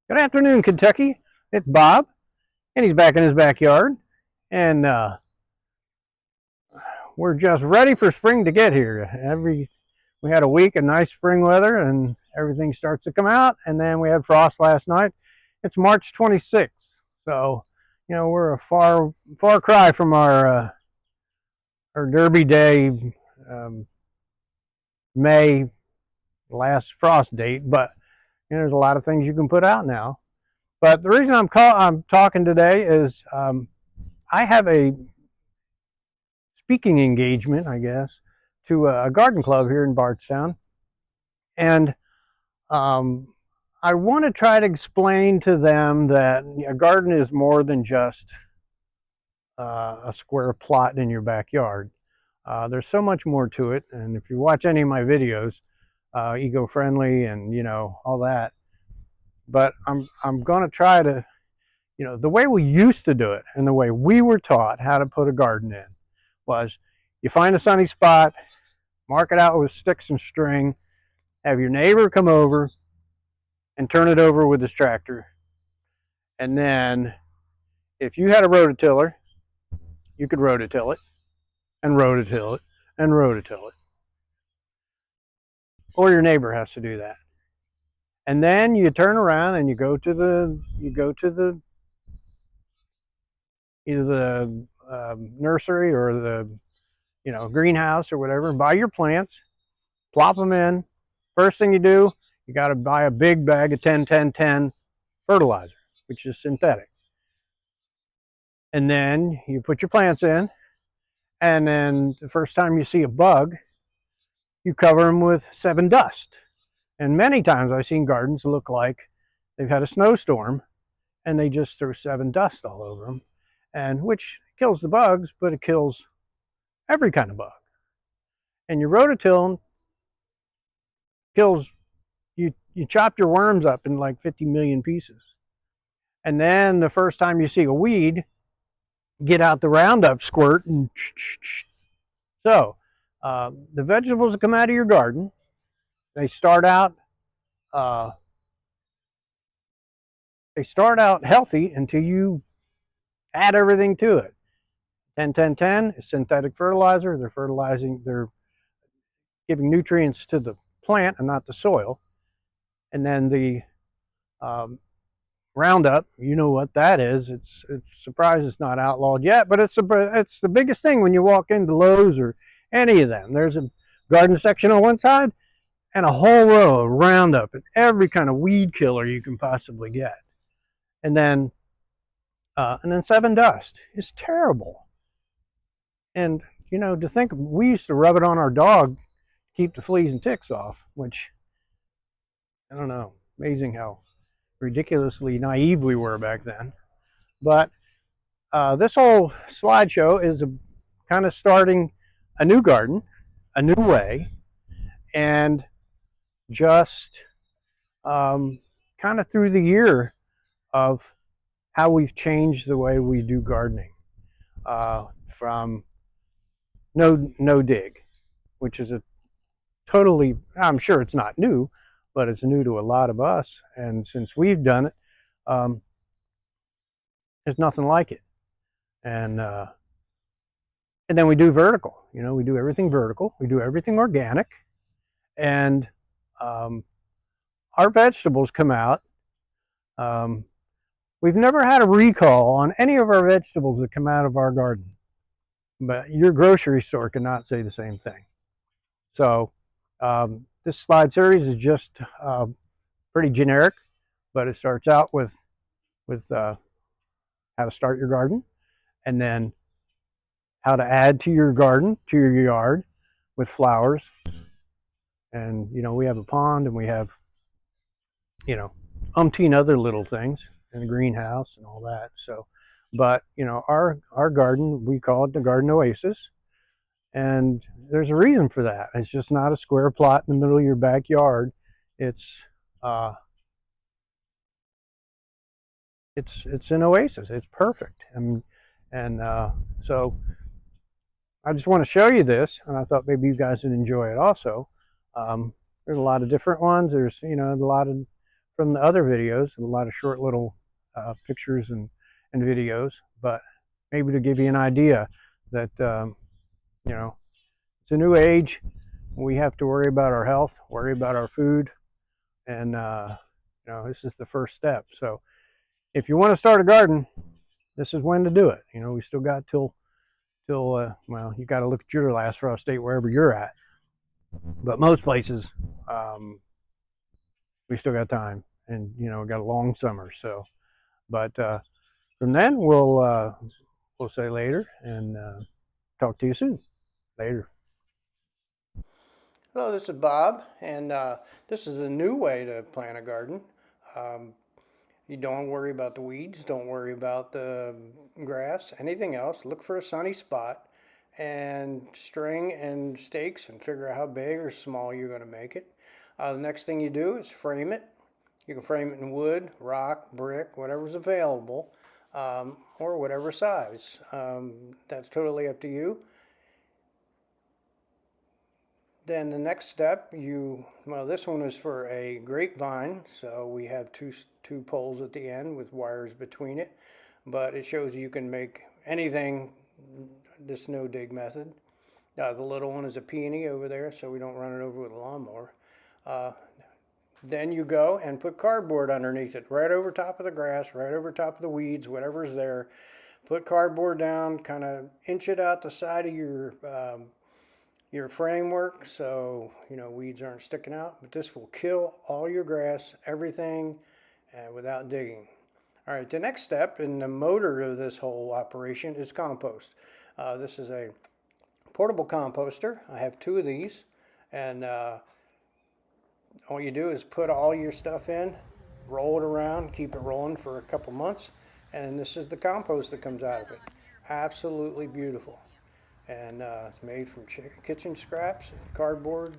Good afternoon, Kentucky. It's Bob, and he's back in his backyard, and we're just ready for spring to get here. We had a week of nice spring weather, and everything starts to come out, and then we had frost last night. It's March 26th, so we're a far cry from our Derby Day um, May last frost date, but there's a lot of things you can put out now. But the reason I'm talking today is I have a speaking engagement, I guess, to a garden club here in Bardstown, and um, I want to try to explain to them that a garden is more than just a square plot in your backyard. There's so much more to it, and if you watch any of my videos, eco-friendly and all that. But I'm going to try to, the way we used to do it and the way we were taught how to put a garden in was you find a sunny spot, mark it out with sticks and string, have your neighbor come over and turn it over with his tractor. And then if you had a rototiller, you could rototill it and rototill it and rototill it. Or your neighbor has to do that. And then you turn around and you go to the either the nursery or the greenhouse or whatever, buy your plants, plop them in. First thing you do, you got to buy a big bag of 10-10-10 fertilizer, which is synthetic. And then you put your plants in, and then the first time you see a bug, you cover them with 7 dust. And many times I've seen gardens look like they've had a snowstorm and they just threw 7 dust all over them, and which kills the bugs, but it kills every kind of bug. And your rototill kills you chop your worms up in like 50 million pieces. And then the first time you see a weed, get out the Roundup squirt and so the vegetables that come out of your garden, they start out healthy until you add everything to it. 10-10-10 is synthetic fertilizer. They're giving nutrients to the plant and not the soil. And then the Roundup, you know what that is. It's surprised it's not outlawed yet, but it's the biggest thing when you walk into Lowe's or any of them. There's a garden section on one side and a whole row of Roundup and every kind of weed killer you can possibly get. And then 7 dust is terrible. And to think we used to rub it on our dog to keep the fleas and ticks off, which I don't know, amazing how ridiculously naive we were back then. But this whole slideshow is kind of starting a new garden, a new way, and just kind of through the year of how we've changed the way we do gardening from no dig, which is I'm sure it's not new, but it's new to a lot of us. And since we've done it, there's nothing like it. And then we do vertical. We do everything vertical. We do everything organic, and our vegetables come out. We've never had a recall on any of our vegetables that come out of our garden, but your grocery store cannot say the same thing. So this slide series is just pretty generic, but it starts out with how to start your garden, and then how to add to your garden, to your yard, with flowers. And we have a pond, and we have umpteen other little things in the greenhouse and all that. So, but our garden, we call it the Garden Oasis, and there's a reason for that. It's just not a square plot in the middle of your backyard. It's an oasis. It's perfect. And so I just want to show you this, and I thought maybe you guys would enjoy it also. There's a lot of different ones. There's a lot of from the other videos, a lot of short little pictures and videos, but maybe to give you an idea that, you know, it's a new age. We have to worry about our health, worry about our food, and, you know, this is the first step. So if you want to start a garden, this is when to do it. You know, we still got till well, you got to look at your last frost date wherever you're at. But most places, we still got time, and you know, we got a long summer. So, but from then we'll say later, and talk to you soon. Later. Hello, this is Bob, and this is a new way to plant a garden. Um, you don't worry about the weeds, don't worry about the grass, anything else. Look for a sunny spot and string and stakes and figure out how big or small you're going to make it. The next thing you do is frame it. You can frame it in wood, rock, brick, whatever's available, or whatever size. That's totally up to you. Then the next step, well, this one is for a grapevine, so we have two poles at the end with wires between it, but it shows you can make anything this no dig method. The little one is a peony over there, so we don't run it over with a lawnmower. Then you go and put cardboard underneath it, right over top of the grass, right over top of the weeds, whatever's there. Put cardboard down, kind of inch it out the side of your framework, so you know weeds aren't sticking out. But this will kill all your grass, everything, without digging. All right, the next step in the motor of this whole operation is compost. This is a portable composter. I have two of these, and all you do is put all your stuff in, roll it around, keep it rolling for a couple months, and this is the compost that comes out of it. Absolutely beautiful. And it's made from kitchen scraps, cardboard,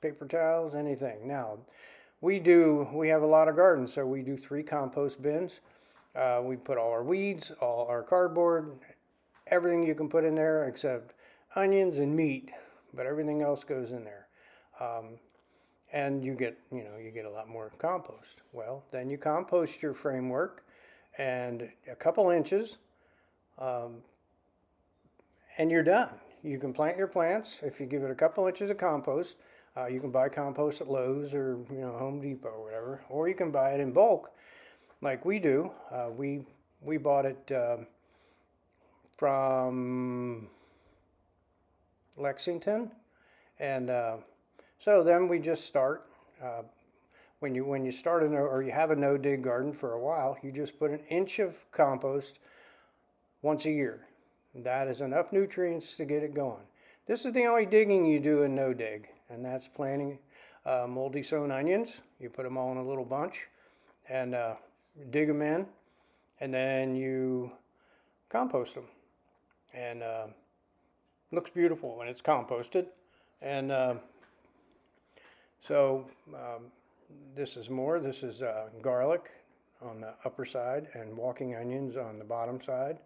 paper towels, anything. Now, we have a lot of gardens, so we do 3 compost bins. We put all our weeds, all our cardboard, everything you can put in there except onions and meat, but everything else goes in there. And you get a lot more compost. Well, then you compost your framework and a couple inches, and you're done. You can plant your plants if you give it a couple inches of compost. You can buy compost at Lowe's or Home Depot or whatever, or you can buy it in bulk, like we do. We bought it from Lexington, and so then we just start. When you start or you have a no dig garden for a while, you just put an inch of compost once a year. That is enough nutrients to get it going. This is the only digging you do in no dig, and that's planting moldy sown onions. You put them all in a little bunch and dig them in, and then you compost them. And looks beautiful when it's composted. And so this is more. This is garlic on the upper side and walking onions on the bottom side.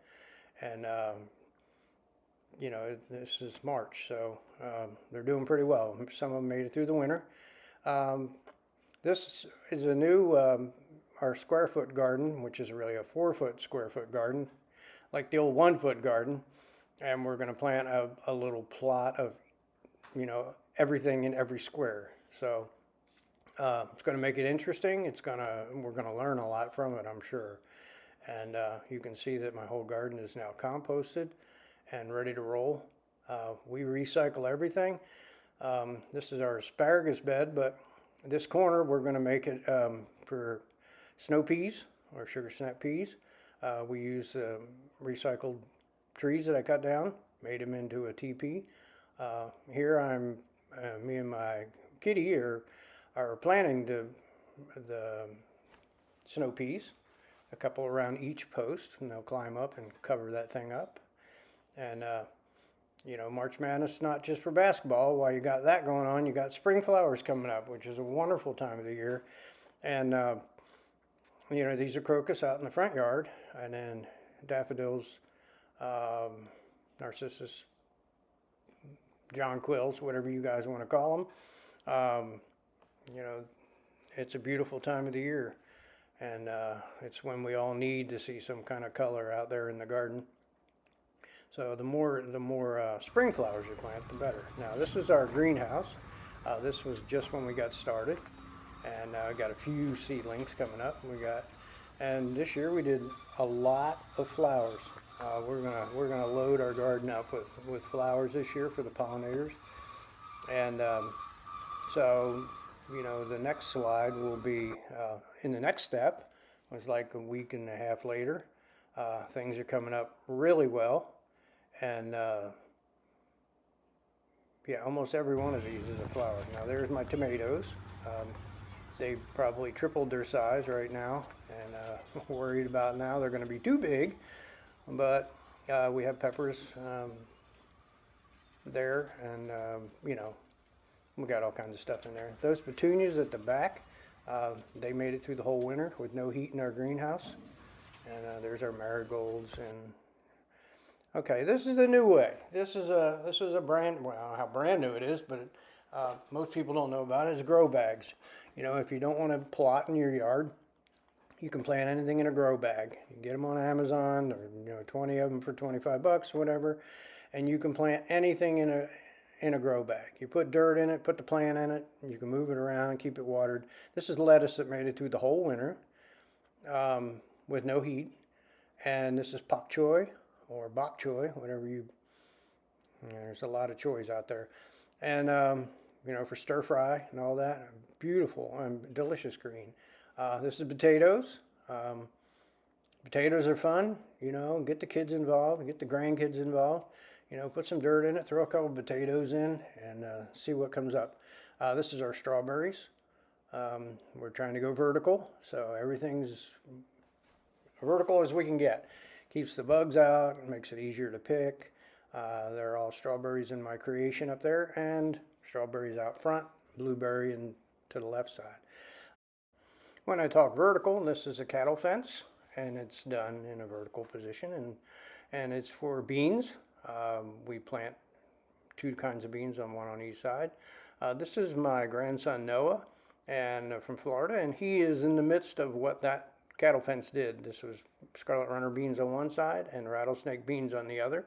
And this is March, so they're doing pretty well. Some of them made it through the winter. This is a new, our square foot garden, which is really a 4-foot square foot garden, like the old 1-foot garden. And we're going to plant a little plot of, everything in every square. So it's going to make it interesting. We're going to learn a lot from it, I'm sure. And you can see that my whole garden is now composted and ready to roll. We recycle everything. This is our asparagus bed, but this corner we're going to make it for snow peas or sugar snap peas. We use recycled trees that I cut down, made them into a teepee. Here me and my kitty are planting the snow peas, a couple around each post, and they'll climb up and cover that thing up. And March Madness is not just for basketball. While you got that going on, you got spring flowers coming up, which is a wonderful time of the year. And these are crocus out in the front yard, and then daffodils, narcissus, jonquils, whatever you guys want to call them. it's a beautiful time of the year, and it's when we all need to see some kind of color out there in the garden. So the more spring flowers you plant, the better. Now this is our greenhouse. This was just when we got started, and got a few seedlings coming up. And this year we did a lot of flowers. We're gonna load our garden up with flowers this year for the pollinators, and so the next slide will be in the next step. It was like a week and a half later. Things are coming up really well, and yeah, almost every one of these is a flower. Now there's my tomatoes. They've probably tripled their size right now, and worried about now they're going to be too big. But we have peppers there, and we got all kinds of stuff in there. Those petunias at the back, they made it through the whole winter with no heat in our greenhouse. And there's our marigolds. And okay, this is the new way. This is a brand. Well, how brand new it is, but most people don't know about it. It's grow bags. If you don't want to plot in your yard, you can plant anything in a grow bag. You can get them on Amazon, or 20 of them for 25 bucks, whatever, and you can plant anything in a grow bag. You put dirt in it, put the plant in it, and you can move it around, keep it watered. This is lettuce that made it through the whole winter with no heat, and this is pak choy or bok choy, whatever there's a lot of choys out there, and for stir fry and all that. Beautiful and delicious green. This is potatoes. Potatoes are fun, get the kids involved, get the grandkids involved. Put some dirt in it, throw a couple of potatoes in, and see what comes up. This is our strawberries. We're trying to go vertical, so everything's vertical as we can get. Keeps the bugs out, makes it easier to pick. They're all strawberries in my creation up there, and strawberries out front, blueberry and to the left side. When I talk vertical, this is a cattle fence, and it's done in a vertical position, and it's for beans. We plant two kinds of beans, one on each side. This is my grandson Noah, and from Florida, and he is in the midst of what that cattle fence did. This was scarlet runner beans on one side and rattlesnake beans on the other.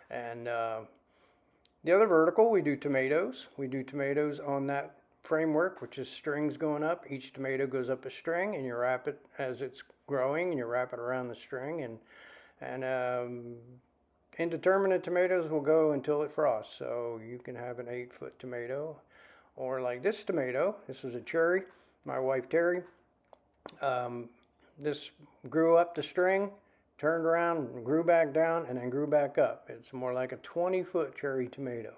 And the other vertical, we do tomatoes. We do tomatoes on that framework, which is strings going up. Each tomato goes up a string, and you wrap it as it's growing, and you wrap it around the string. And indeterminate tomatoes will go until it frosts. So you can have an 8-foot tomato, or like this tomato. This was a cherry. My wife Terry. This grew up the string, turned around, grew back down, and then grew back up. It's more like a 20-foot cherry tomato.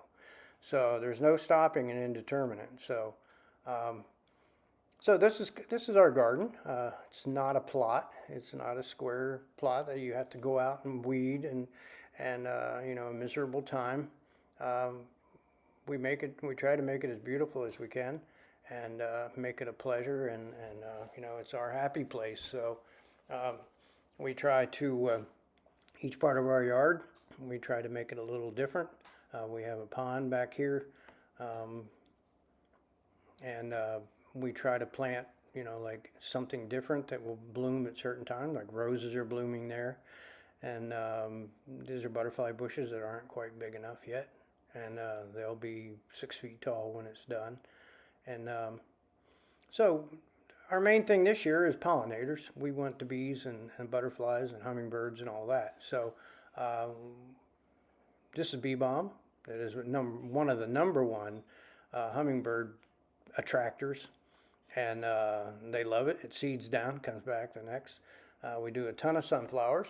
So there's no stopping an indeterminate. So this is our garden. It's not a plot. It's not a square plot that you have to go out and weed and a miserable time. We try to make it as beautiful as we can, and make it a pleasure, and it's our happy place. So we try to each part of our yard, we try to make it a little different. We have a pond back here, and we try to plant like something different that will bloom at certain times. Like roses are blooming there, and these are butterfly bushes that aren't quite big enough yet, and they'll be 6 feet tall when it's done. And so our main thing this year is pollinators. We want the bees and butterflies and hummingbirds and all that. So this is bee balm. That is one of the number one hummingbird attractors, and they love it. It seeds down, comes back the next. We do a ton of sunflowers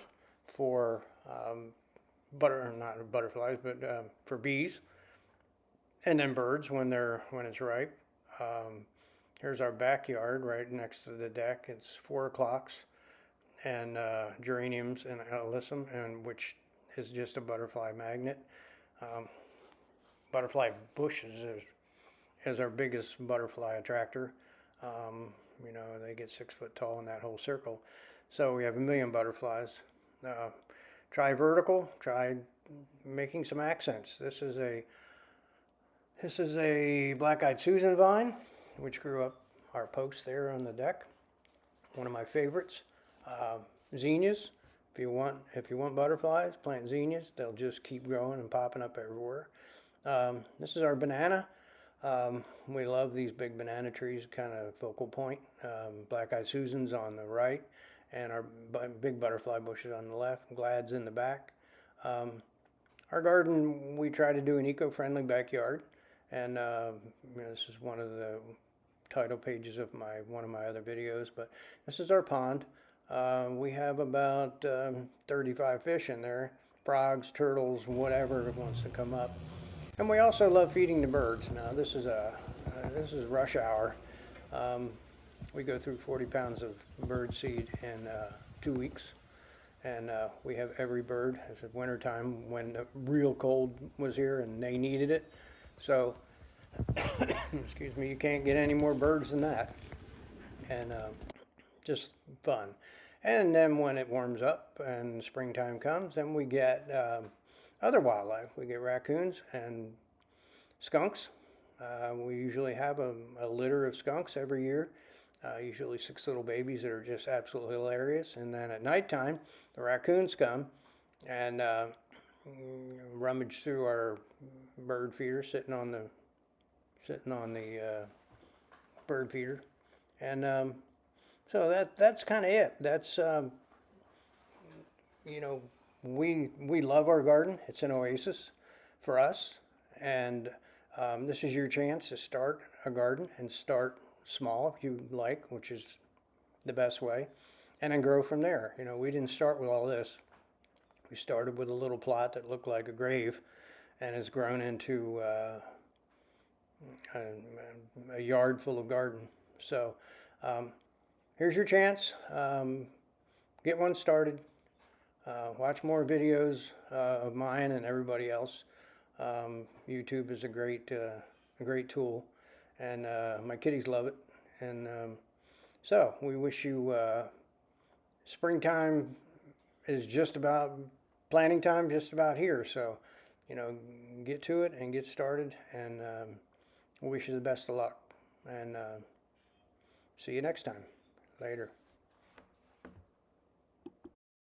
for not butterflies, but for bees, and then birds when it's ripe. Here's our backyard right next to the deck. It's 4 o'clocks, and geraniums and alyssum, and which is just a butterfly magnet. Butterfly bushes is our biggest butterfly attractor. They get 6 foot tall in that whole circle. So we have 1 million butterflies. Try vertical, try making some accents. This is a black-eyed Susan vine, which grew up our post there on the deck. One of my favorites. Zinnias. If you want butterflies, plant zinnias. They'll just keep growing and popping up everywhere. This is our banana. We love these big banana trees, kind of focal point. Black-eyed Susans on the right, and our big butterfly bushes on the left. Glads in the back. Our garden, we try to do an eco-friendly backyard, and this is one of the title pages of one of my other videos. But this is our pond. We have about 35 fish in there, frogs, turtles, whatever wants to come up. And we also love feeding the birds. Now this is rush hour. We go through 40 pounds of bird seed in 2 weeks. And we have every bird. It's winter time when the real cold was here and they needed it. So, excuse me, you can't get any more birds than that. And just fun. And then when it warms up and springtime comes, then we get other wildlife. We get raccoons and skunks. We usually have a litter of skunks every year. Usually 6 little babies that are just absolutely hilarious. And then at nighttime, the raccoons come and rummage through our bird feeder, sitting on the bird feeder. And so that's kind of it. That's we love our garden. It's an oasis for us, and this is your chance to start a garden and start small if you like, which is the best way, and then grow from there. We didn't start with all this. We started with a little plot that looked like a grave and has grown into a yard full of garden. So here's your chance. Get one started. Watch more videos of mine and everybody else. YouTube is a great tool, and my kitties love it. And so we wish you springtime is just about planting time, just about here. So get to it and get started, and we wish you the best of luck. And see you next time. Later.